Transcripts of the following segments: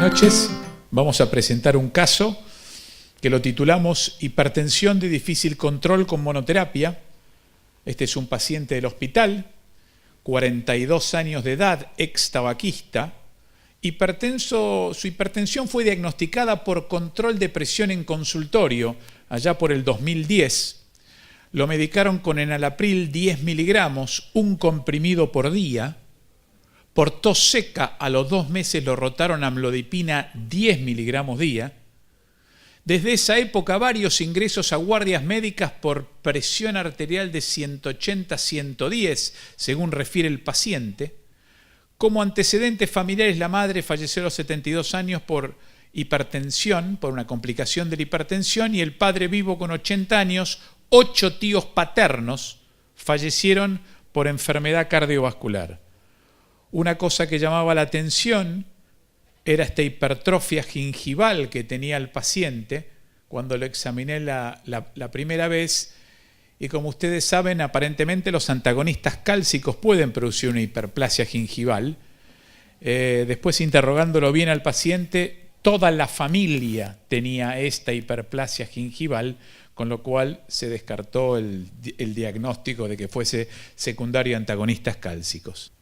noches. Vamos a presentar un caso que lo titulamos Hipertensión de difícil control con monoterapia. Este es un paciente del hospital, 42 años de edad, ex tabaquista. Su hipertensión fue diagnosticada por control de presión en consultorio allá por el 2010. Lo medicaron con enalapril 10 miligramos, un comprimido por día. Por tos seca, a los 2 meses lo rotaron a amlodipina 10 miligramos día. Desde esa época, varios ingresos a guardias médicas por presión arterial de 180-110, según refiere el paciente. Como antecedentes familiares, la madre falleció a los 72 años por hipertensión, por una complicación de la hipertensión, y el padre vivo con 80 años, 8 tíos paternos fallecieron por enfermedad cardiovascular. Una cosa que llamaba la atención era esta hipertrofia gingival que tenía el paciente cuando lo examiné la primera vez. Y como ustedes saben, aparentemente los antagonistas cálcicos pueden producir una hiperplasia gingival. Después, interrogándolo bien al paciente, toda la familia tenía esta hiperplasia gingival, con lo cual se descartó el diagnóstico de que fuese secundario a antagonistas cálcicos.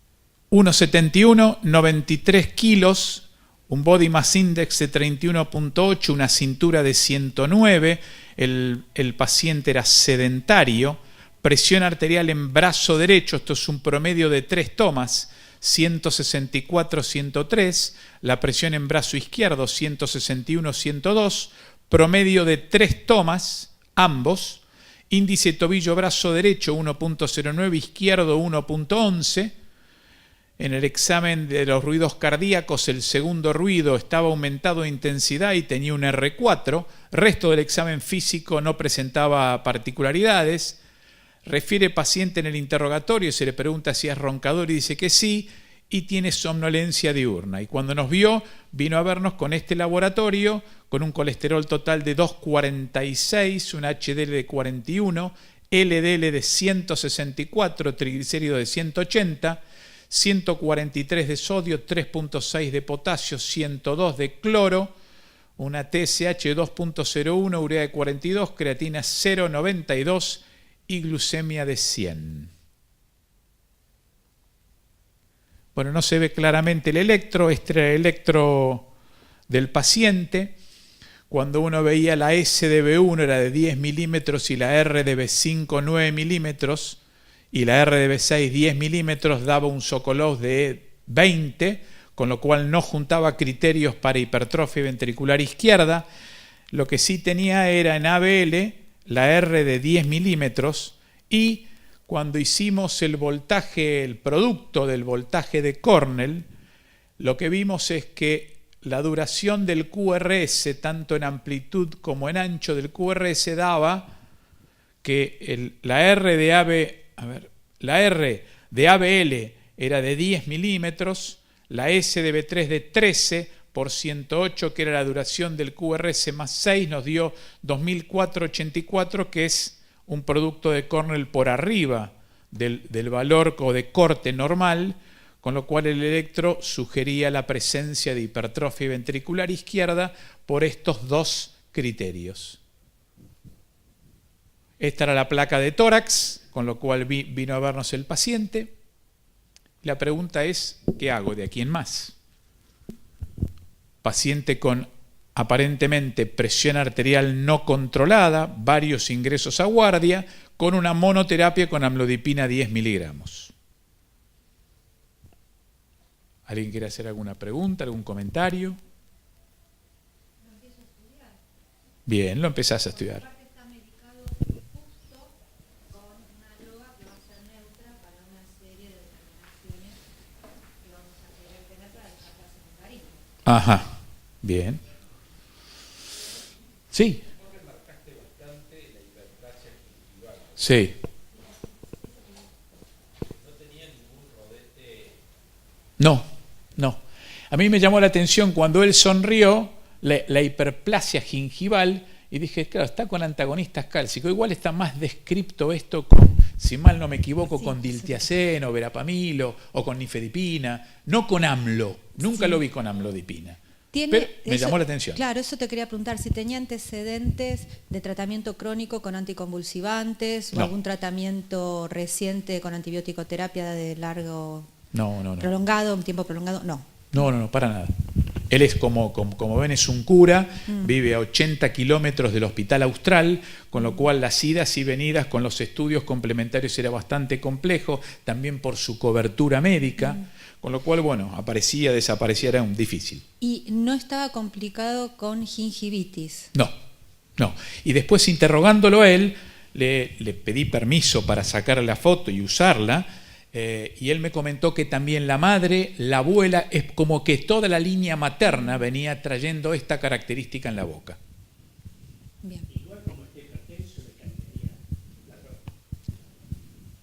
1,71, 93 kilos, un body mass index de 31.8, una cintura de 109, el paciente era sedentario, presión arterial en brazo derecho, esto es un promedio de 3 tomas, 164-103, la presión en brazo izquierdo 161-102, promedio de 3 tomas, ambos, índice tobillo-brazo derecho 1.09, izquierdo 1.11, en el examen de los ruidos cardíacos, el segundo ruido estaba aumentado de intensidad y tenía un R4. Resto del examen físico no presentaba particularidades. Refiere paciente en el interrogatorio, se le pregunta si es roncador y dice que sí, y tiene somnolencia diurna. Y cuando nos vio, vino a vernos con este laboratorio, con un colesterol total de 246, un HDL de 41, LDL de 164, triglicéridos de 180, 143 de sodio, 3.6 de potasio, 102 de cloro, una TSH de 2.01, urea de 42, creatina 0.92 y glucemia de 100. Bueno, no se ve claramente el electro, este era el electro del paciente. Cuando uno veía la SDB1 era de 10 milímetros y la RDB5 9 milímetros, y la RDB6 10 milímetros, daba un Sokolov de 20, con lo cual no juntaba criterios para hipertrofia ventricular izquierda. Lo que sí tenía era en ABL la R de 10 milímetros, y cuando hicimos el voltaje, el producto del voltaje de Cornell, lo que vimos es que la duración del QRS, tanto en amplitud como en ancho del QRS, daba que la R de ABL era de 10 milímetros, la SDB3 de 13 por 108, que era la duración del QRS, más 6, nos dio 2484, que es un producto de Cornell por arriba del valor o de corte normal, con lo cual el electro sugería la presencia de hipertrofia ventricular izquierda por estos dos criterios. Esta era la placa de tórax, con lo cual vino a vernos el paciente. La pregunta es, ¿qué hago de aquí en más? Paciente con aparentemente presión arterial no controlada, varios ingresos a guardia, con una monoterapia con amlodipina 10 miligramos. ¿Alguien quiere hacer alguna pregunta, algún comentario? Bien, lo empezás a estudiar. Ajá, bien. Sí. Sí. No. A mí me llamó la atención cuando él sonrió la hiperplasia gingival y dije, claro, está con antagonistas cálcicos. Igual está más descripto esto con, si mal no me equivoco, con diltiazem o verapamil o con nifedipina, no con AMLO. Nunca lo vi con amlodipina. Pero me llamó la atención. Claro, eso te quería preguntar, si tenía antecedentes de tratamiento crónico con anticonvulsivantes o algún tratamiento reciente con antibiótico terapia de largo, prolongado, un tiempo prolongado, no. No, para nada. Él es como ven, es un cura, vive a 80 kilómetros del Hospital Austral, con lo cual las idas y venidas con los estudios complementarios era bastante complejo, también por su cobertura médica, con lo cual, bueno, aparecía, desaparecía, era difícil. ¿Y no estaba complicado con gingivitis? No. Y después, interrogándolo a él, le pedí permiso para sacarle la foto y usarla. Y él me comentó que también la madre, la abuela, es como que toda la línea materna venía trayendo esta característica en la boca. Bien. Igual como este hipertenso le cambiaría la droga.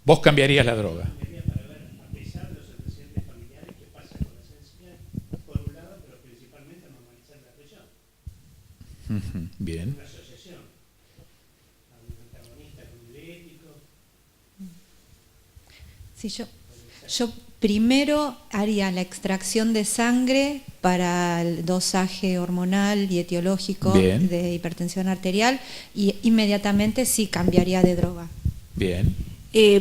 ¿Vos cambiarías la droga? Cambiaría para ver, a pesar de los antecedentes familiares, qué pasa con las encías, por un lado, pero principalmente normalizar la presión. Bien. Una asociación. A un antagonista con un diurético. Sí, yo primero haría la extracción de sangre para el dosaje hormonal y etiológico de hipertensión arterial y inmediatamente sí cambiaría de droga. Bien.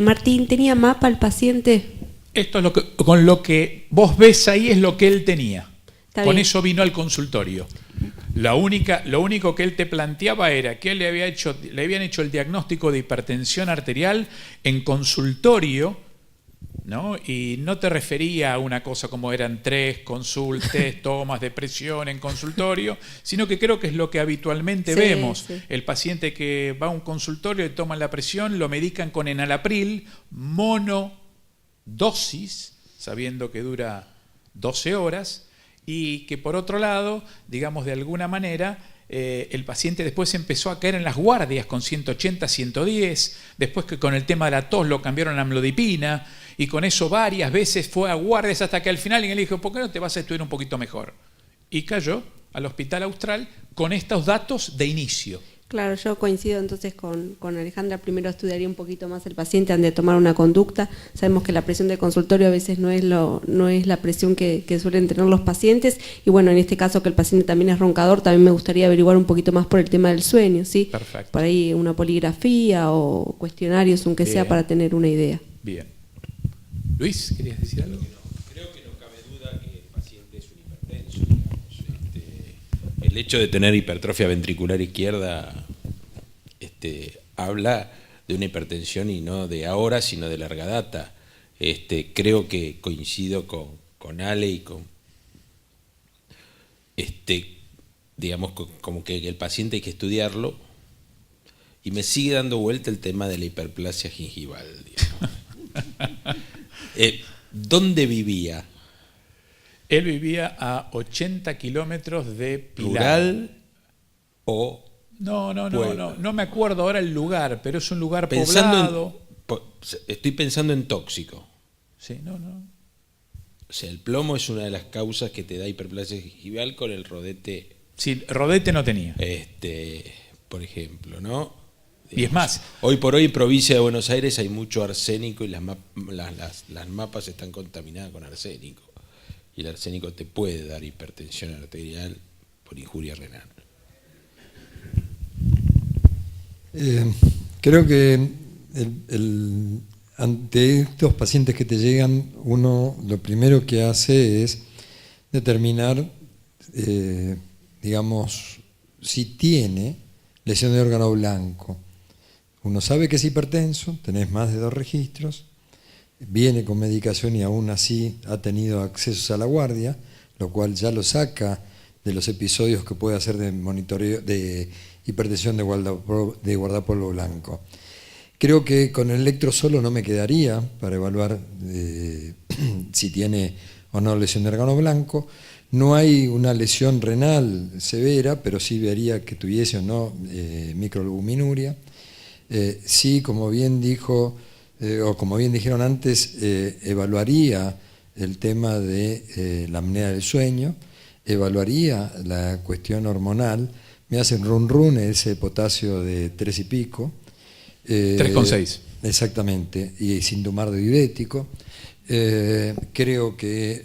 Martín, ¿tenía mapa el paciente? Esto es con lo que vos ves ahí es lo que él tenía. Está con bien. eso vino al consultorio. Lo único que él te planteaba era que le habían hecho el diagnóstico de hipertensión arterial en consultorio, ¿no? Y no te refería a una cosa como eran 3 consultas, tomas de presión en consultorio, sino que creo que es lo que habitualmente vemos. Sí. El paciente que va a un consultorio, le toman la presión, lo medican con enalapril, monodosis, sabiendo que dura 12 horas, y que por otro lado, digamos de alguna manera, el paciente después empezó a caer en las guardias con 180, 110, después que con el tema de la tos lo cambiaron a amlodipina, y con eso varias veces fue a guardias hasta que al final le dijo, ¿por qué no te vas a estudiar un poquito mejor? Y cayó al Hospital Austral con estos datos de inicio. Claro, yo coincido entonces con Alejandra. Primero estudiaría un poquito más el paciente antes de tomar una conducta. Sabemos que la presión de consultorio a veces no es la presión que suelen tener los pacientes. Y bueno, en este caso que el paciente también es roncador, también me gustaría averiguar un poquito más por el tema del sueño, ¿sí? Perfecto. Por ahí una poligrafía o cuestionarios, aunque sea para tener una idea. Bien. Luis, ¿querías decir algo? Creo que no cabe duda que el paciente es un hipertenso, digamos. El hecho de tener hipertrofia ventricular izquierda habla de una hipertensión y no de ahora, sino de larga data. Creo que coincido con Ale y con digamos como que el paciente hay que estudiarlo, y me sigue dando vuelta el tema de la hiperplasia gingival, digamos. ¿Dónde vivía? Él vivía a 80 kilómetros de Pilar. ¿Rural o...? No me acuerdo ahora el lugar, pero es un lugar poblado. Estoy pensando en tóxico. Sí, no. O sea, el plomo es una de las causas que te da hiperplasia gingival con el rodete. Sí, rodete no tenía. Por ejemplo, ¿no? Y es más, hoy por hoy en provincia de Buenos Aires hay mucho arsénico y las mapas están contaminadas con arsénico. Y el arsénico te puede dar hipertensión arterial por injuria renal. Creo que ante estos pacientes que te llegan, uno lo primero que hace es determinar, digamos, si tiene lesión de órgano blanco. Uno sabe que es hipertenso, tenés más de 2 registros, viene con medicación y aún así ha tenido accesos a la guardia, lo cual ya lo saca de los episodios que puede hacer de monitoreo de hipertensión de guardapolvo blanco. Creo que con el electro solo no me quedaría para evaluar si tiene o no lesión de órgano blanco. No hay una lesión renal severa, pero sí vería que tuviese o no microalbuminuria. Sí, como bien dijo, o como bien dijeron antes, evaluaría el tema de la apnea del sueño, evaluaría la cuestión hormonal, me hacen run ese potasio de 3 y pico. 3,6. Exactamente, y sin tomar de diurético. Creo que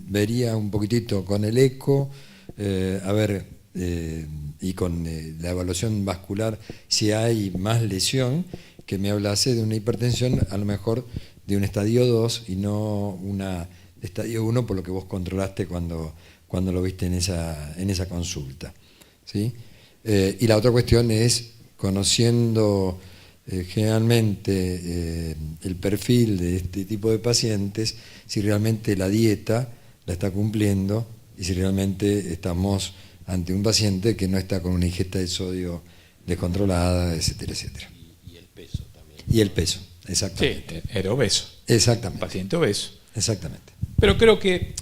vería un poquitito con el eco y con la evaluación vascular, si hay más lesión, que me hablase de una hipertensión a lo mejor de un estadio 2 y no una estadio 1, por lo que vos controlaste cuando lo viste en esa consulta, ¿sí? Y la otra cuestión es, conociendo generalmente el perfil de este tipo de pacientes, si realmente la dieta la está cumpliendo y si realmente estamos ante un paciente que no está con una ingesta de sodio descontrolada, etcétera, etcétera. Y el peso también. Y el peso, exactamente. Sí, era obeso. Exactamente. Paciente obeso. Exactamente. Pero creo que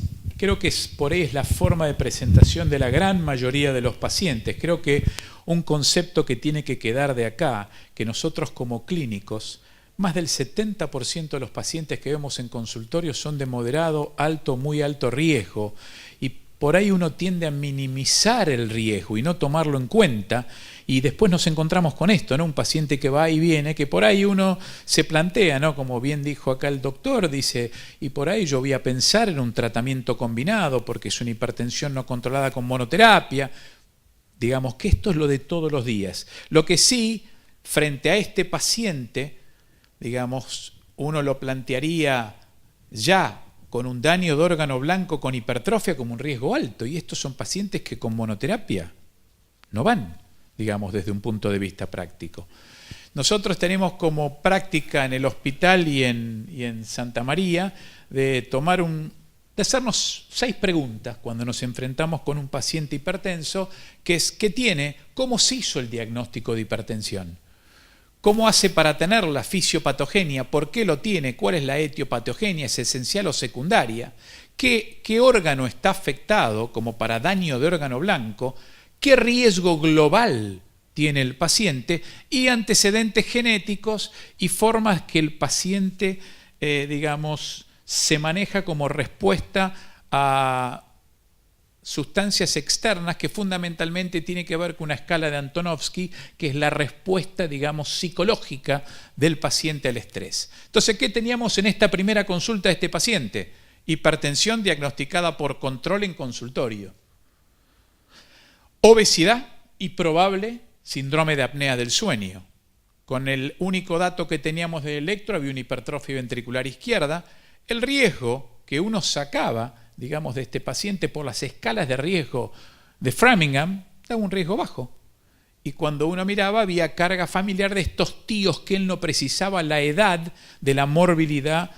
por ahí es la forma de presentación de la gran mayoría de los pacientes. Creo que un concepto que tiene que quedar de acá, que nosotros como clínicos, más del 70% de los pacientes que vemos en consultorio son de moderado, alto, muy alto riesgo, y por ahí uno tiende a minimizar el riesgo y no tomarlo en cuenta, y después nos encontramos con esto, ¿no? Un paciente que va y viene, que por ahí uno se plantea, ¿no? Como bien dijo acá el doctor, dice, y por ahí yo voy a pensar en un tratamiento combinado porque es una hipertensión no controlada con monoterapia. Digamos que esto es lo de todos los días. Lo que sí, frente a este paciente, digamos, uno lo plantearía ya con un daño de órgano blanco con hipertrofia como un riesgo alto, y estos son pacientes que con monoterapia no van, digamos, desde un punto de vista práctico. Nosotros tenemos como práctica en el hospital y en Santa María de hacernos 6 preguntas cuando nos enfrentamos con un paciente hipertenso, que es ¿qué tiene? ¿Cómo se hizo el diagnóstico de hipertensión? ¿Cómo hace para tener la fisiopatogenia? ¿Por qué lo tiene? ¿Cuál es la etiopatogenia? ¿Es esencial o secundaria? ¿Qué órgano está afectado como para daño de órgano blanco? ¿Qué riesgo global tiene el paciente? Y antecedentes genéticos y formas que el paciente, digamos, se maneja como respuesta a sustancias externas, que fundamentalmente tiene que ver con una escala de Antonovsky, que es la respuesta, digamos, psicológica del paciente al estrés. Entonces, ¿qué teníamos en esta primera consulta de este paciente? Hipertensión diagnosticada por control en consultorio. Obesidad y probable síndrome de apnea del sueño. Con el único dato que teníamos de electro, había una hipertrofia ventricular izquierda. El riesgo que uno sacaba, digamos, de este paciente por las escalas de riesgo de Framingham, daba un riesgo bajo. Y cuando uno miraba, había carga familiar de estos tíos que él no precisaba la edad de la morbilidad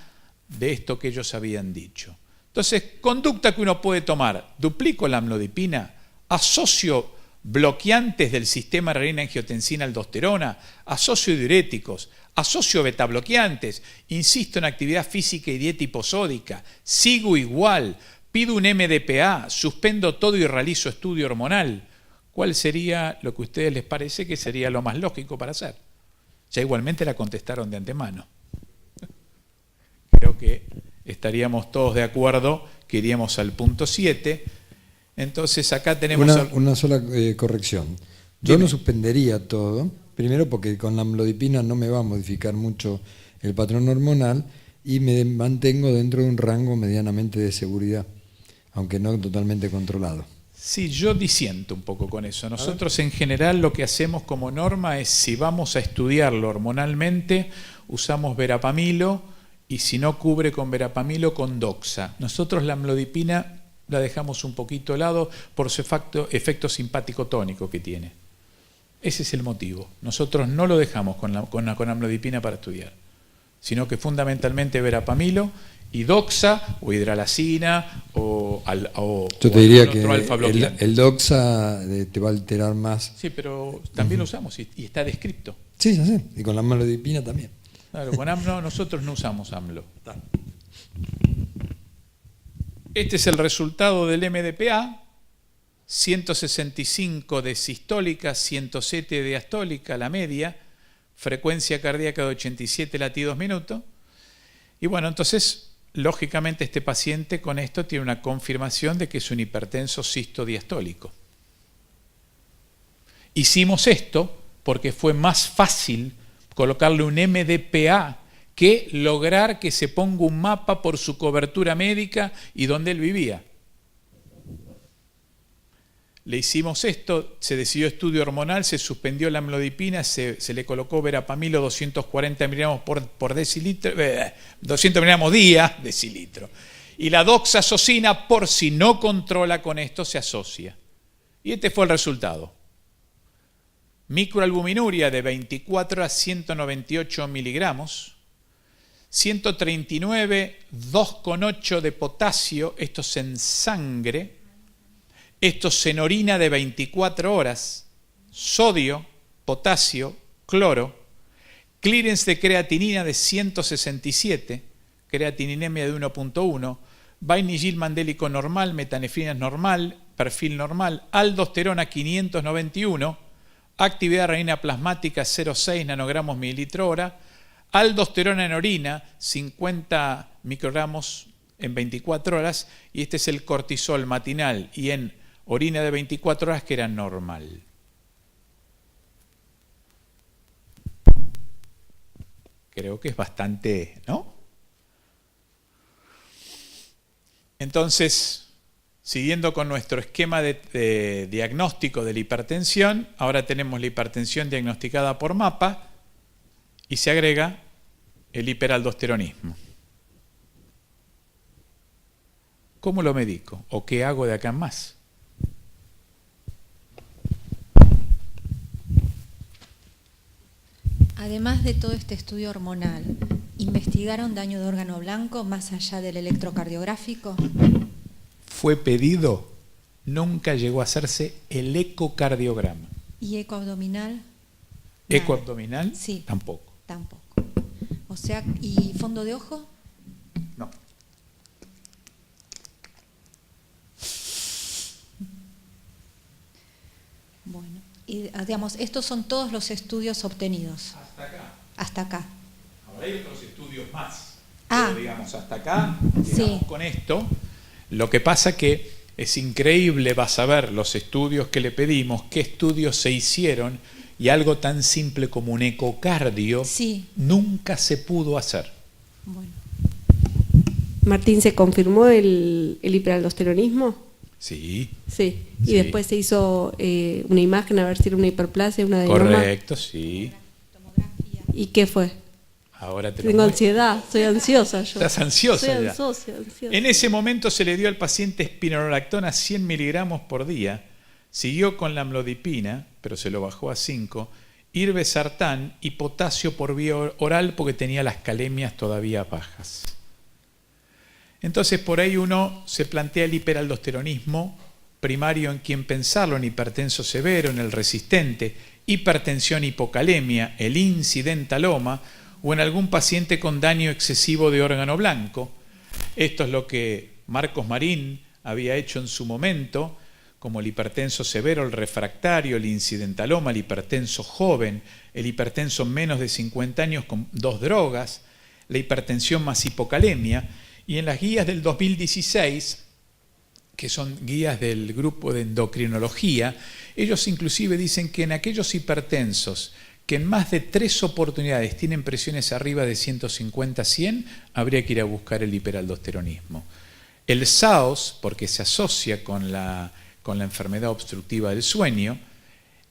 de esto que ellos habían dicho. Entonces, conducta que uno puede tomar: duplico la amlodipina, asocio bloqueantes del sistema renina-angiotensina-aldosterona, asocio diuréticos, asocio betabloqueantes, insisto en actividad física y dieta hiposódica, sigo igual, pido un MDPA, suspendo todo y realizo estudio hormonal. ¿Cuál sería lo que a ustedes les parece que sería lo más lógico para hacer? Ya igualmente la contestaron de antemano. Creo que estaríamos todos de acuerdo que iríamos al punto 7. Entonces acá tenemos una sola corrección. Yo no suspendería todo, primero porque con la amlodipina no me va a modificar mucho el patrón hormonal y me mantengo dentro de un rango medianamente de seguridad, aunque no totalmente controlado. Sí, yo disiento un poco con eso. Nosotros en general lo que hacemos como norma es, si vamos a estudiarlo hormonalmente, usamos verapamilo, y si no cubre con verapamilo, con doxa. Nosotros la amlodipina la dejamos un poquito de lado por su efecto simpático tónico que tiene. Ese es el motivo. Nosotros no lo dejamos con amlodipina para estudiar, sino que fundamentalmente verapamilo y doxa o hidralazina o yo te diría que alfa bloqueante. El doxa te va a alterar más. Sí, pero también lo usamos y está descrito. Sí, ya sé, y con la amlodipina también. Claro, con AMLO nosotros no usamos AMLO. Este es el resultado del MDPA: 165 de sistólica, 107 de diastólica, la media, frecuencia cardíaca de 87 latidos minuto. Y bueno, entonces, lógicamente este paciente con esto tiene una confirmación de que es un hipertenso sistodiastólico. Hicimos esto porque fue más fácil colocarle un MDPA que lograr que se ponga un mapa por su cobertura médica y donde él vivía. le hicimos esto, se decidió estudio hormonal, se suspendió la amlodipina, se le colocó verapamilo 240 miligramos por decilitro, 200 miligramos día, decilitro. Y la doxazosina, por si no controla con esto, se asocia. Y este fue el resultado. Microalbuminuria de 24 a 198 miligramos, 139, 2,8 de potasio, esto es en sangre, esto es en orina de 24 horas, sodio, potasio, cloro, clearance de creatinina de 167, creatininemia de 1.1, vainillil mandélico normal, metanefrina normal, perfil normal, aldosterona 591, actividad renina plasmática 0,6 nanogramos mililitro hora, aldosterona en orina 50 microgramos en 24 horas, y este es el cortisol matinal y en orina de 24 horas que era normal. Creo que es bastante, ¿no? Entonces, siguiendo con nuestro esquema de diagnóstico de la hipertensión, ahora tenemos la hipertensión diagnosticada por mapa y se agrega el hiperaldosteronismo. ¿Cómo lo medico? ¿O qué hago de acá en más? Además de todo este estudio hormonal, ¿investigaron daño de órgano blanco más allá del electrocardiográfico? Fue pedido, nunca llegó a hacerse el ecocardiograma. ¿Y ecoabdominal? ¿Ecoabdominal? Sí. Tampoco. Tampoco. O sea, ¿y fondo de ojo? No. Bueno, y digamos, estos son todos los estudios obtenidos. Hasta acá. Hasta acá. Ahora hay otros estudios más. Ah. Pero digamos, hasta acá, Sí. digamos, con esto. Lo que pasa que es increíble, vas a ver los estudios que le pedimos, qué estudios se hicieron, y algo tan simple como un ecocardio Sí. nunca se pudo hacer. Bueno. Martín, ¿se confirmó el hiperaldosteronismo? Sí. Sí. Y Sí. después se hizo una imagen a ver si era una hiperplasia, una adenoma. Correcto, sí. ¿Y qué fue? Ahora te lo Tengo muestro. ansiedad, soy ansiosa yo. Estás ansiosa Soy ya. ansiosa. En ese momento se le dio al paciente espironolactona 100 miligramos por día, siguió con la amlodipina, pero se lo bajó a 5, irbesartán y potasio por vía oral porque tenía las calemias todavía bajas. Entonces por ahí uno se plantea el hiperaldosteronismo primario en quién pensarlo, en hipertenso severo, en el resistente, hipertensión hipocalemia, el incidentaloma o en algún paciente con daño excesivo de órgano blanco. Esto es lo que Marcos Marín había hecho en su momento, como el hipertenso severo, el refractario, el incidentaloma, el hipertenso joven, el hipertenso menos de 50 años con 2 drogas, la hipertensión más hipocalemia. Y en las guías del 2016, que son guías del grupo de endocrinología, ellos inclusive dicen que en aquellos hipertensos que en más de 3 oportunidades tienen presiones arriba de 150-100, habría que ir a buscar el hiperaldosteronismo. El SAOS, porque se asocia con la enfermedad obstructiva del sueño,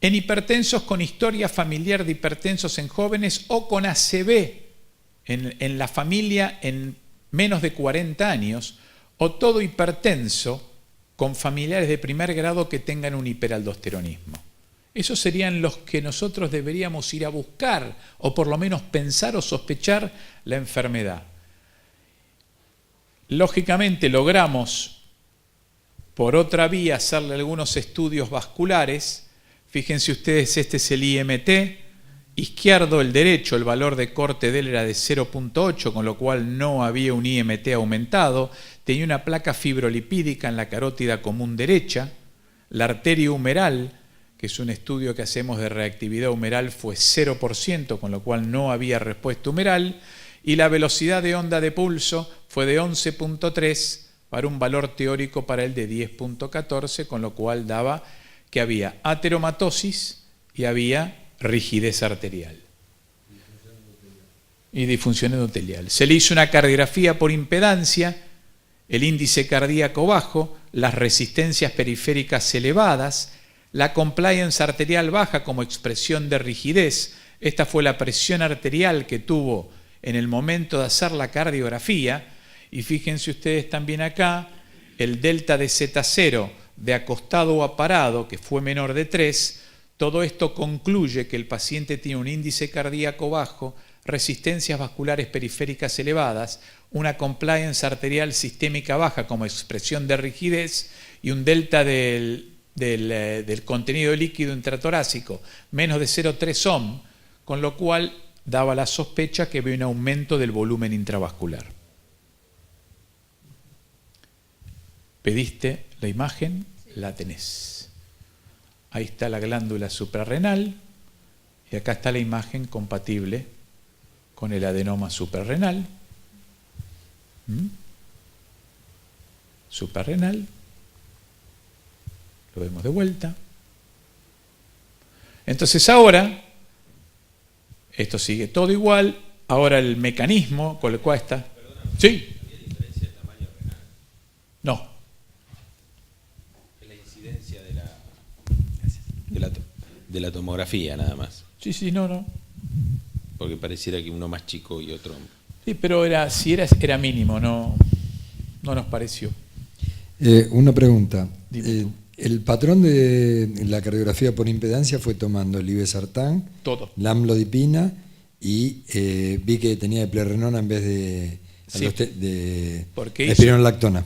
en hipertensos con historia familiar de hipertensos en jóvenes o con ACV en la familia en menos de 40 años, o todo hipertenso con familiares de primer grado que tengan un hiperaldosteronismo. Esos serían los que nosotros deberíamos ir a buscar, o por lo menos pensar o sospechar la enfermedad. Lógicamente logramos por otra vía hacerle algunos estudios vasculares. Fíjense ustedes, este es el IMT, izquierdo, el derecho, el valor de corte de él era de 0.8, con lo cual no había un IMT aumentado, tenía una placa fibrolipídica en la carótida común derecha, la arteria humeral, que es un estudio que hacemos de reactividad humeral, fue 0%, con lo cual no había respuesta humeral, y la velocidad de onda de pulso fue de 11.3 para un valor teórico para él de 10.14, con lo cual daba que había ateromatosis y había rigidez arterial y disfunción endotelial. Se le hizo una cardiografía por impedancia, el índice cardíaco bajo, las resistencias periféricas elevadas, la compliance arterial baja como expresión de rigidez. Esta fue la presión arterial que tuvo en el momento de hacer la cardiografía. Y fíjense ustedes también acá, el delta de Z0 de acostado o parado, que fue menor de 3, todo esto concluye que el paciente tiene un índice cardíaco bajo, resistencias vasculares periféricas elevadas, una compliance arterial sistémica baja como expresión de rigidez y un delta del contenido líquido intratorácico menos de 0,3 ohm, con lo cual daba la sospecha que había un aumento del volumen intravascular. ¿Pediste la imagen? La tenés. Ahí está la glándula suprarrenal y acá está la imagen compatible con el adenoma suprarrenal. Suprarrenal. Lo vemos de vuelta. Entonces ahora, esto sigue todo igual. Ahora el mecanismo con el cual está... ¿Sí? ¿Había diferencia de tamaño renal? No. Es la incidencia de la tomografía, nada más. Sí, no. Porque pareciera que uno más chico y otro... Sí, pero era mínimo, no nos pareció. Una pregunta. Dime. El patrón de la cardiografía por impedancia fue tomando el irbesartán, Todo. la amlodipina y vi que tenía eplerenona en vez de espironolactona.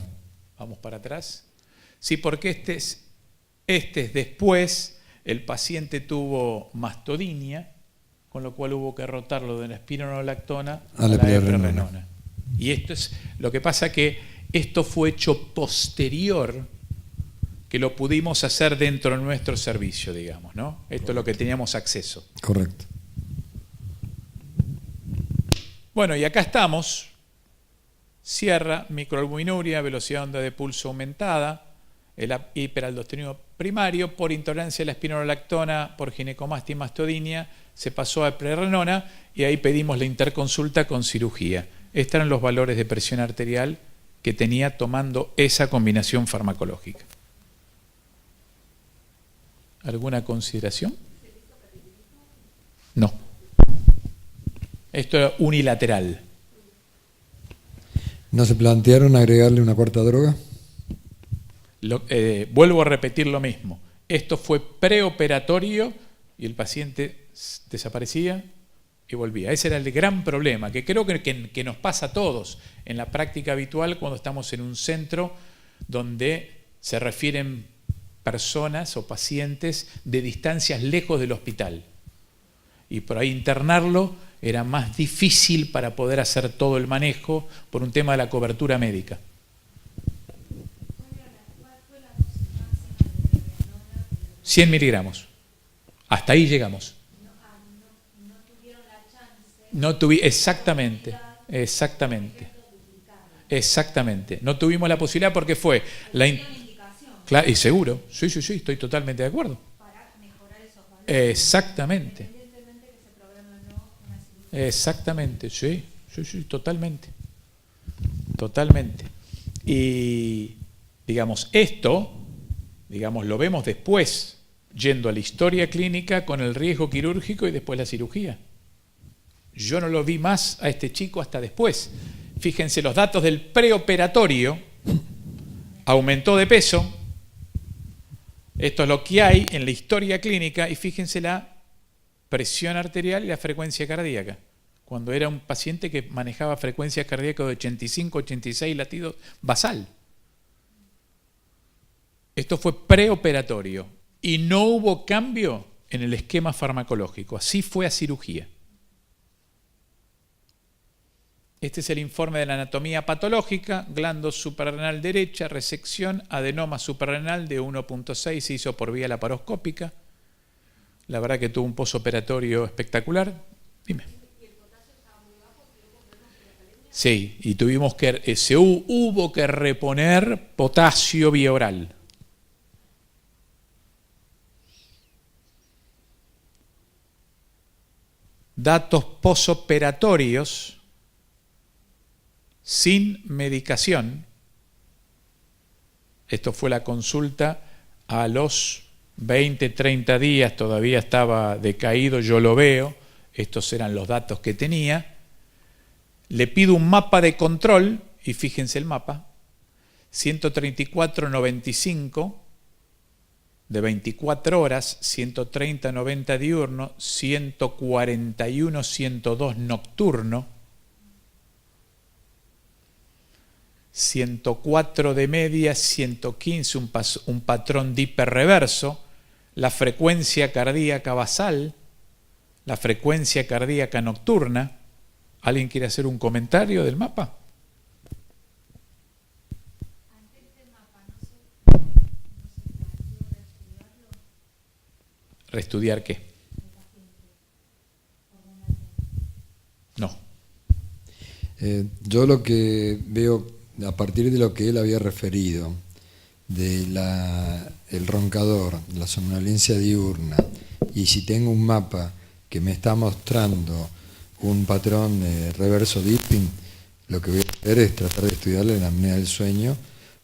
Vamos para atrás. Sí, porque este es después, el paciente tuvo mastodinia, con lo cual hubo que rotarlo de la espironolactona a la eplerenona. Y esto es lo que pasa, que esto fue hecho posterior, que lo pudimos hacer dentro de nuestro servicio, digamos, ¿no? Esto es lo que teníamos acceso. Correcto. Bueno, y acá estamos. Cierra, microalbuminuria, velocidad de onda de pulso aumentada, el hiperaldosteronismo primario, por intolerancia a la espironolactona, por ginecomastia y mastodinia, se pasó a eplerenona y ahí pedimos la interconsulta con cirugía. Estos eran los valores de presión arterial que tenía tomando esa combinación farmacológica. ¿Alguna consideración? No. Esto era unilateral. ¿No se plantearon agregarle una cuarta droga? Vuelvo a repetir lo mismo. Esto fue preoperatorio y el paciente desaparecía y volvía. Ese era el gran problema, que creo que nos pasa a todos en la práctica habitual cuando estamos en un centro donde se refieren personas o pacientes de distancias lejos del hospital. Y por ahí internarlo era más difícil para poder hacer todo el manejo por un tema de la cobertura médica. 100 miligramos. Hasta ahí llegamos. Exactamente. No tuvimos la posibilidad porque fue y seguro. Sí, estoy totalmente de acuerdo. Exactamente, sí, totalmente. Y digamos, esto, lo vemos después, yendo a la historia clínica con el riesgo quirúrgico y después la cirugía. Yo no lo vi más a este chico hasta después. Fíjense los datos del preoperatorio, aumentó de peso. Esto es lo que hay en la historia clínica y fíjense la presión arterial y la frecuencia cardíaca. Cuando era un paciente que manejaba frecuencias cardíacas de 85, 86 latidos basal. Esto fue preoperatorio y no hubo cambio en el esquema farmacológico. Así fue a cirugía. Este es el informe de la anatomía patológica, glándula suprarrenal derecha, resección, adenoma suprarrenal de 1.6, se hizo por vía laparoscópica. La verdad que tuvo un posoperatorio espectacular. Dime. ¿Y el potasio estaba muy bajo? Sí, y hubo que reponer potasio vía oral. Datos posoperatorios sin medicación. Esto fue la consulta a los 20, 30 días, todavía estaba decaído, yo lo veo, estos eran los datos que tenía. Le pido un mapa de control, y fíjense el mapa, 134-95 de 24 horas, 130-90 diurno, 141-102 nocturno, 104 de media, 115 un patrón de hiperreverso, la frecuencia cardíaca basal, la frecuencia cardíaca nocturna. ¿Alguien quiere hacer un comentario del mapa? ¿Reestudiar qué? No. Yo lo que veo, a partir de lo que él había referido, de el roncador, la somnolencia diurna, y si tengo un mapa que me está mostrando un patrón reverso dipping, lo que voy a hacer es tratar de estudiarle la apnea del sueño,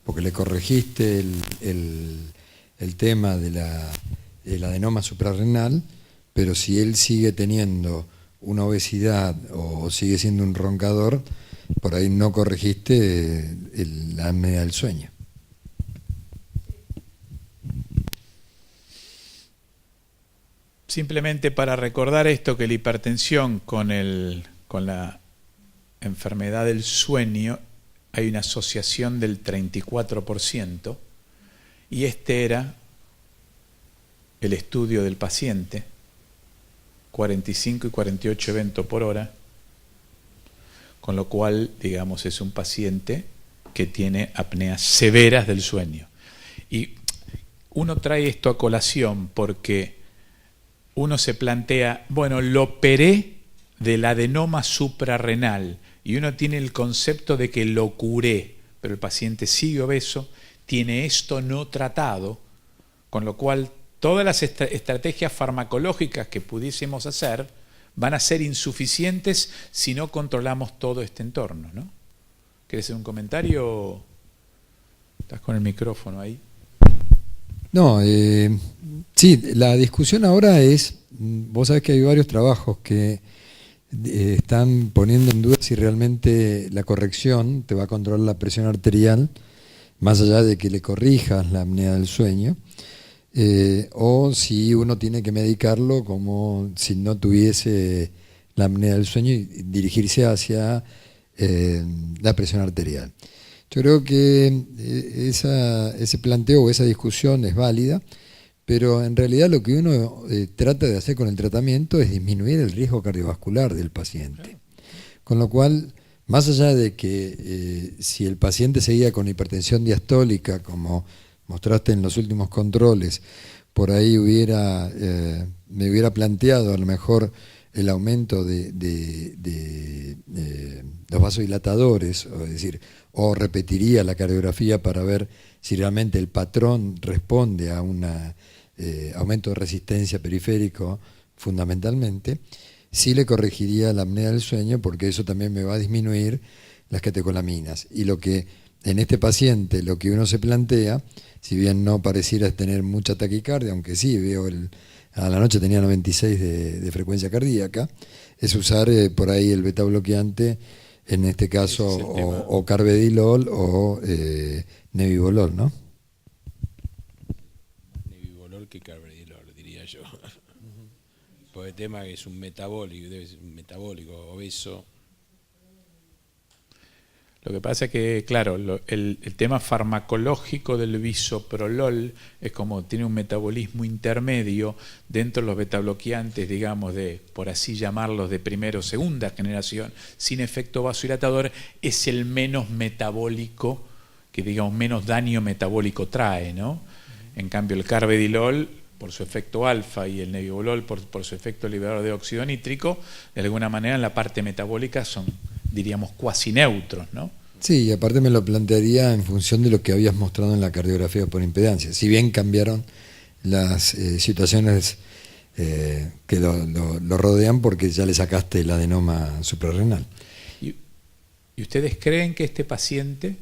porque le corregiste el tema el adenoma suprarrenal, pero si él sigue teniendo una obesidad o sigue siendo un roncador, por ahí no corregiste la apnea del sueño. Simplemente para recordar esto, que la hipertensión con la enfermedad del sueño hay una asociación del 34%, y este era el estudio del paciente, 45 y 48 eventos por hora, con lo cual, digamos, es un paciente que tiene apneas severas del sueño. Y uno trae esto a colación porque uno se plantea, bueno, lo operé del adenoma suprarrenal, y uno tiene el concepto de que lo curé, pero el paciente sigue obeso, tiene esto no tratado, con lo cual todas las estrategias farmacológicas que pudiésemos hacer van a ser insuficientes si no controlamos todo este entorno, ¿no? ¿Querés hacer un comentario? Estás con el micrófono ahí. No, sí, la discusión ahora es, vos sabés que hay varios trabajos que están poniendo en duda si realmente la corrección te va a controlar la presión arterial, más allá de que le corrijas la apnea del sueño, o si uno tiene que medicarlo como si no tuviese la apnea del sueño y dirigirse hacia la presión arterial. Yo creo que ese planteo o esa discusión es válida, pero en realidad lo que uno trata de hacer con el tratamiento es disminuir el riesgo cardiovascular del paciente. Con lo cual, más allá de que si el paciente seguía con hipertensión diastólica, como mostraste en los últimos controles, por ahí me hubiera planteado a lo mejor el aumento de los vasodilatadores, es decir, o repetiría la cardiografía para ver si realmente el patrón responde a un aumento de resistencia periférico fundamentalmente, sí le corregiría la apnea del sueño, porque eso también me va a disminuir las catecolaminas. Y lo que en este paciente, lo que uno se plantea, si bien no pareciera tener mucha taquicardia, aunque sí veo a la noche tenía 96 de frecuencia cardíaca, es usar por ahí el beta bloqueante, en este caso o carvedilol o nebivolol, ¿no? Nebivolol que carvedilol, diría yo. Por el tema que es un metabólico, debe ser un metabólico obeso. Lo que pasa es que, claro, el tema farmacológico del bisoprolol es como tiene un metabolismo intermedio dentro de los betabloqueantes, digamos, por así llamarlos, de primera o segunda generación, sin efecto vasodilatador, es el menos metabólico, que digamos menos daño metabólico trae, ¿no? En cambio el carvedilol, por su efecto alfa, y el nebivolol por su efecto liberador de óxido nítrico, de alguna manera en la parte metabólica son, diríamos, cuasi neutros, ¿no? Sí, y aparte me lo plantearía en función de lo que habías mostrado en la cardiografía por impedancia. Si bien cambiaron las situaciones que lo rodean, porque ya le sacaste el adenoma suprarrenal. ¿Y ustedes creen que este paciente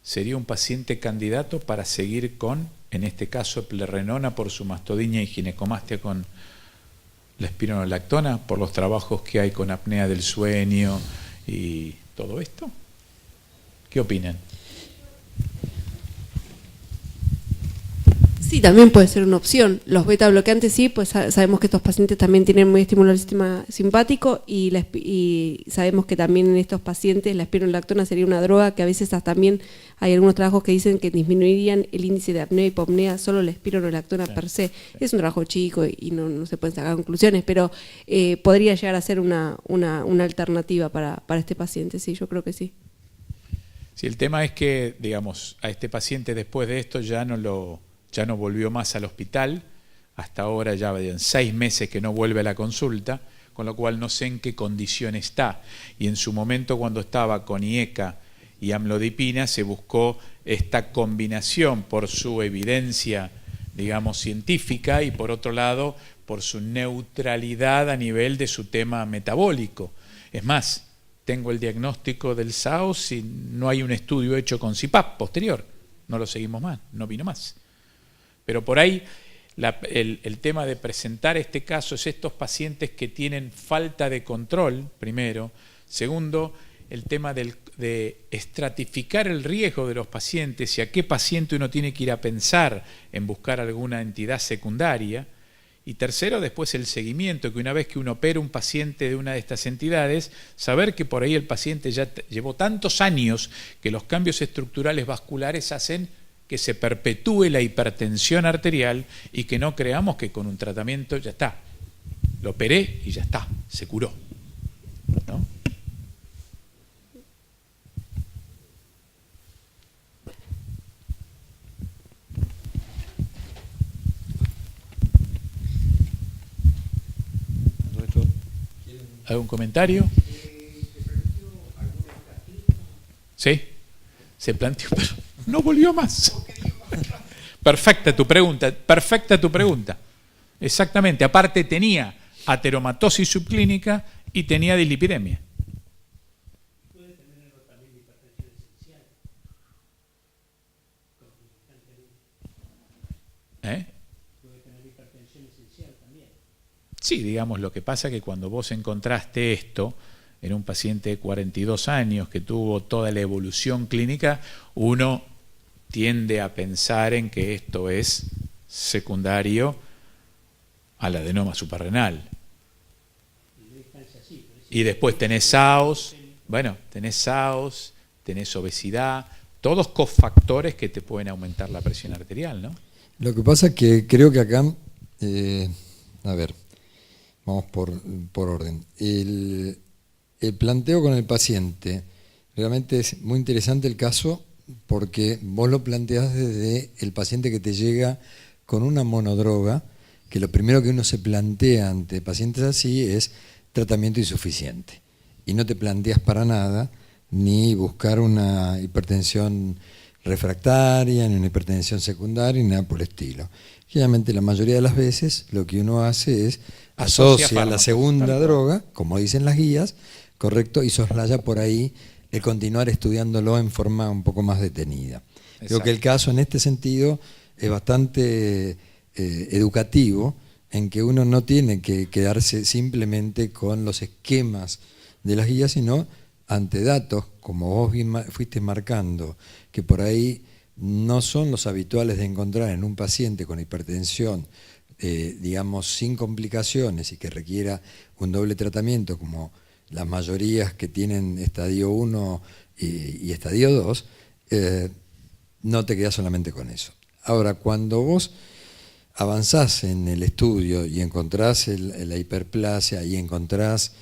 sería un paciente candidato para seguir con, en este caso, eplerenona por su mastodinia y ginecomastia con la espironolactona, por los trabajos que hay con apnea del sueño y todo esto? ¿Qué opinan? Sí, también puede ser una opción. Los beta bloqueantes sí, pues sabemos que estos pacientes también tienen muy estimulado el sistema simpático y sabemos que también en estos pacientes la espironolactona sería una droga que a veces hasta también hay algunos trabajos que dicen que disminuirían el índice de apnea y hipopnea solo la espironolactona per se. Es un trabajo chico y no se pueden sacar conclusiones, pero podría llegar a ser una alternativa para este paciente, sí, yo creo que sí. Sí, el tema es que, digamos, a este paciente después de esto ya no volvió más al hospital, hasta ahora ya en 6 meses que no vuelve a la consulta, con lo cual no sé en qué condición está. Y en su momento, cuando estaba con IECA y amlodipina, se buscó esta combinación por su evidencia, digamos, científica y por otro lado, por su neutralidad a nivel de su tema metabólico. Es más, tengo el diagnóstico del SAOS y no hay un estudio hecho con CPAP posterior. No lo seguimos más, no vino más. Pero por ahí el tema de presentar este caso es estos pacientes que tienen falta de control, primero. Segundo, el tema de estratificar el riesgo de los pacientes y a qué paciente uno tiene que ir a pensar en buscar alguna entidad secundaria. Y tercero, después el seguimiento, que una vez que uno opera un paciente de una de estas entidades, saber que por ahí el paciente ya llevó tantos años que los cambios estructurales vasculares hacen que se perpetúe la hipertensión arterial y que no creamos que con un tratamiento ya está. Lo operé y ya está, se curó, ¿no? ¿Algún comentario? Sí, se planteó, pero no volvió más. Perfecta tu pregunta. Exactamente, aparte tenía ateromatosis subclínica y tenía dislipidemia. Puede tener también hipertensión esencial. Puede tener hipertensión esencial también. Sí, digamos, lo que pasa es que cuando vos encontraste esto en un paciente de 42 años que tuvo toda la evolución clínica, uno tiende a pensar en que esto es secundario al adenoma suprarrenal. Y después tenés SAOS, tenés obesidad, todos cofactores que te pueden aumentar la presión arterial, ¿no? Lo que pasa es que creo que acá, vamos por orden. El planteo con el paciente, realmente es muy interesante el caso porque vos lo planteás desde el paciente que te llega con una monodroga, que lo primero que uno se plantea ante pacientes así es tratamiento insuficiente. Y no te planteas para nada ni buscar una hipertensión refractaria, ni una hipertensión secundaria, ni nada por el estilo. Generalmente la mayoría de las veces lo que uno hace es asocia la segunda droga, como dicen las guías, correcto, y soslaya por ahí el continuar estudiándolo en forma un poco más detenida. Exacto. Creo que el caso en este sentido es bastante educativo, en que uno no tiene que quedarse simplemente con los esquemas de las guías, sino ante datos, como vos fuiste marcando, que por ahí no son los habituales de encontrar en un paciente con hipertensión, digamos, sin complicaciones y que requiera un doble tratamiento, como las mayorías que tienen estadio 1 y estadio 2, no te quedas solamente con eso. Ahora, cuando vos avanzás en el estudio y encontrás la hiperplasia y encontrás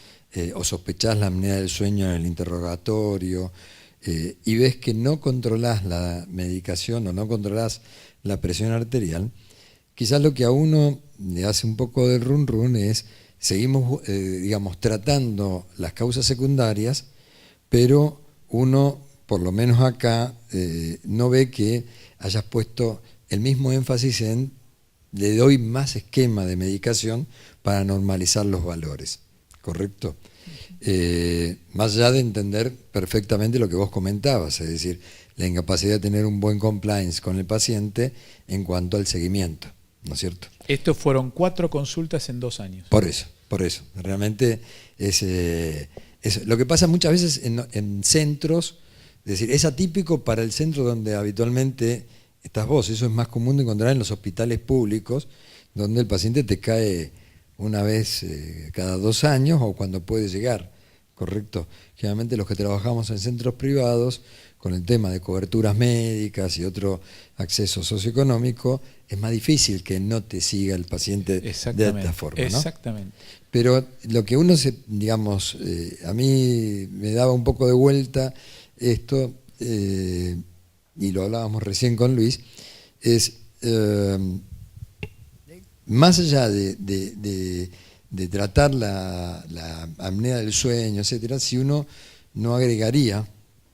o sospechás la apnea del sueño en el interrogatorio y ves que no controlás la medicación o no controlás la presión arterial, quizás lo que a uno le hace un poco de run run es seguimos, digamos, tratando las causas secundarias, pero uno, por lo menos acá, no ve que hayas puesto el mismo énfasis en le doy más esquema de medicación para normalizar los valores, ¿correcto? Más allá de entender perfectamente lo que vos comentabas, es decir, la incapacidad de tener un buen compliance con el paciente en cuanto al seguimiento, ¿no es cierto? Estos fueron 4 consultas en 2 años. Por eso. Realmente lo que pasa muchas veces en centros, es decir, es atípico para el centro donde habitualmente estás vos. Eso es más común de encontrar en los hospitales públicos, donde el paciente te cae una vez cada 2 años o cuando puede llegar, ¿correcto? Generalmente los que trabajamos en centros privados, con el tema de coberturas médicas y otro acceso socioeconómico, es más difícil que no te siga el paciente de esta forma, ¿no? Exactamente. Pero lo que uno a mí me daba un poco de vuelta esto, y lo hablábamos recién con Luis, es más allá de tratar la apnea del sueño, etcétera, si uno no agregaría,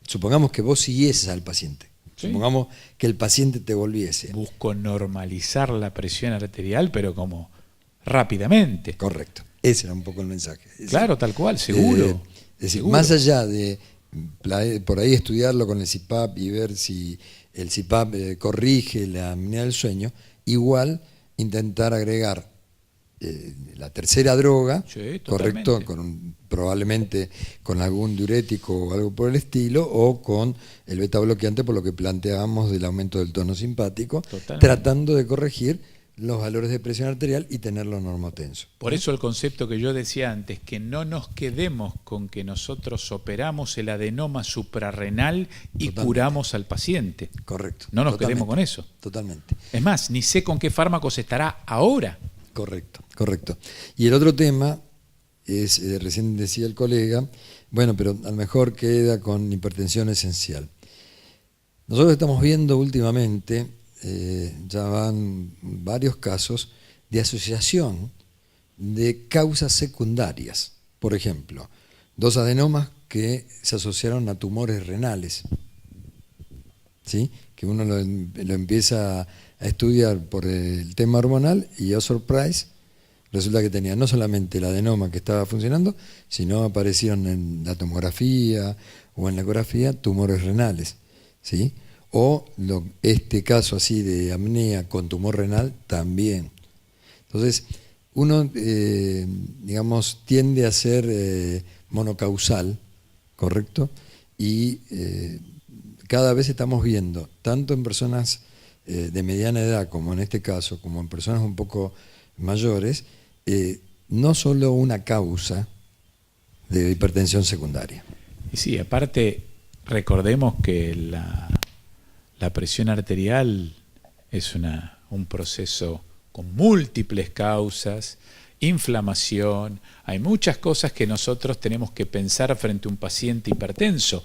supongamos que vos siguieses al paciente, ¿sí? Supongamos que el paciente te volviese. Busco normalizar la presión arterial, pero como rápidamente. Correcto, ese era un poco el mensaje. Claro, tal cual, seguro. Es decir, seguro. Más allá de por ahí estudiarlo con el CPAP y ver si el CPAP corrige la apnea del sueño, igual intentar agregar la tercera droga, sí, correcto, probablemente con algún diurético o algo por el estilo, o con el beta bloqueante, por lo que planteábamos del aumento del tono simpático, tratando de corregir los valores de presión arterial y tenerlo normotenso. Por eso el concepto que yo decía antes, que no nos quedemos con que nosotros operamos el adenoma suprarrenal y curamos al paciente. Correcto. No nos quedemos con eso. Totalmente. Es más, ni sé con qué fármacos estará ahora. Correcto. Y el otro tema es, recién decía el colega, bueno, pero a lo mejor queda con hipertensión esencial. Nosotros estamos viendo últimamente, ya van varios casos de asociación de causas secundarias. Por ejemplo, 2 adenomas que se asociaron a tumores renales, ¿sí? Que uno lo empieza a estudiar por el tema hormonal y, oh surprise, resulta que tenía no solamente el adenoma que estaba funcionando, sino aparecieron en la tomografía o en la ecografía tumores renales, ¿sí? O este caso así de apnea con tumor renal también. Entonces, uno, digamos, tiende a ser monocausal, ¿correcto? Y cada vez estamos viendo, tanto en personas de mediana edad, como en este caso, como en personas un poco mayores, no solo una causa de hipertensión secundaria. Y sí, aparte, recordemos que la presión arterial es un proceso con múltiples causas, inflamación, hay muchas cosas que nosotros tenemos que pensar frente a un paciente hipertenso,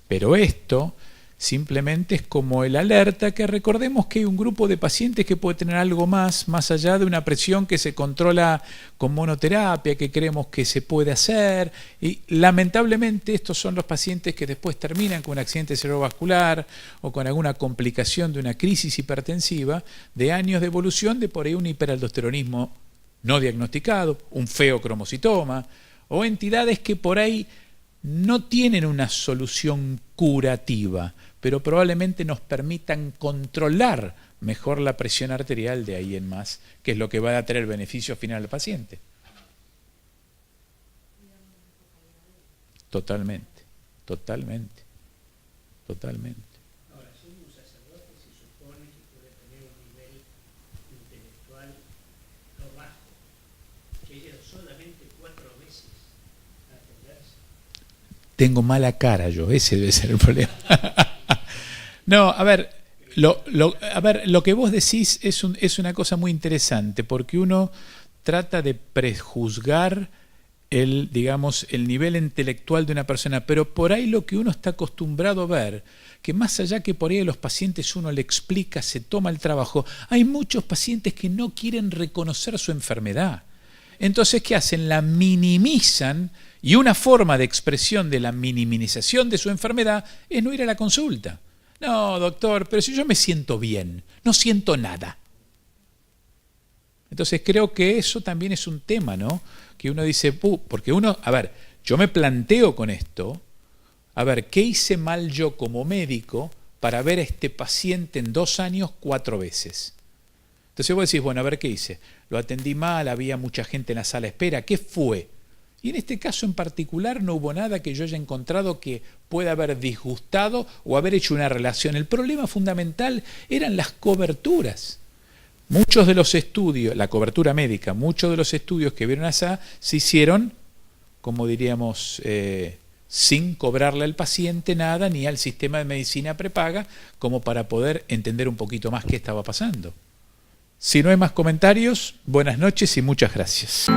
pero esto simplemente es como el alerta que recordemos que hay un grupo de pacientes que puede tener algo más allá de una presión que se controla con monoterapia, que creemos que se puede hacer, y lamentablemente estos son los pacientes que después terminan con un accidente cerebrovascular o con alguna complicación de una crisis hipertensiva, de años de evolución de por ahí un hiperaldosteronismo no diagnosticado, un feocromocitoma, o entidades que por ahí no tienen una solución curativa, pero probablemente nos permitan controlar mejor la presión arterial de ahí en más, que es lo que va a tener beneficio final al paciente. Totalmente. Ahora, siendo un sacerdote se supone que puede tener un nivel intelectual no bajo, que haya solamente 4 veces a atenderse. Tengo mala cara yo, ese debe ser el problema. No, a ver, lo que vos decís es una cosa muy interesante, porque uno trata de prejuzgar el nivel intelectual de una persona, pero por ahí lo que uno está acostumbrado a ver, que más allá que por ahí a los pacientes uno le explica, se toma el trabajo, hay muchos pacientes que no quieren reconocer su enfermedad. Entonces, ¿qué hacen? La minimizan, y una forma de expresión de la minimización de su enfermedad es no ir a la consulta. No, doctor, pero si yo me siento bien, no siento nada. Entonces creo que eso también es un tema, ¿no? Que uno dice, porque uno, a ver, yo me planteo con esto, a ver, ¿qué hice mal yo como médico para ver a este paciente en 2 años 4 veces. Entonces vos decís, bueno, a ver qué hice. Lo atendí mal, había mucha gente en la sala de espera, ¿qué fue? Y en este caso en particular no hubo nada que yo haya encontrado que pueda haber disgustado o haber hecho una relación. El problema fundamental eran las coberturas. Muchos de los estudios, la cobertura médica, muchos de los estudios que vieron allá se hicieron, como diríamos, sin cobrarle al paciente nada, ni al sistema de medicina prepaga, como para poder entender un poquito más qué estaba pasando. Si no hay más comentarios, buenas noches y muchas gracias.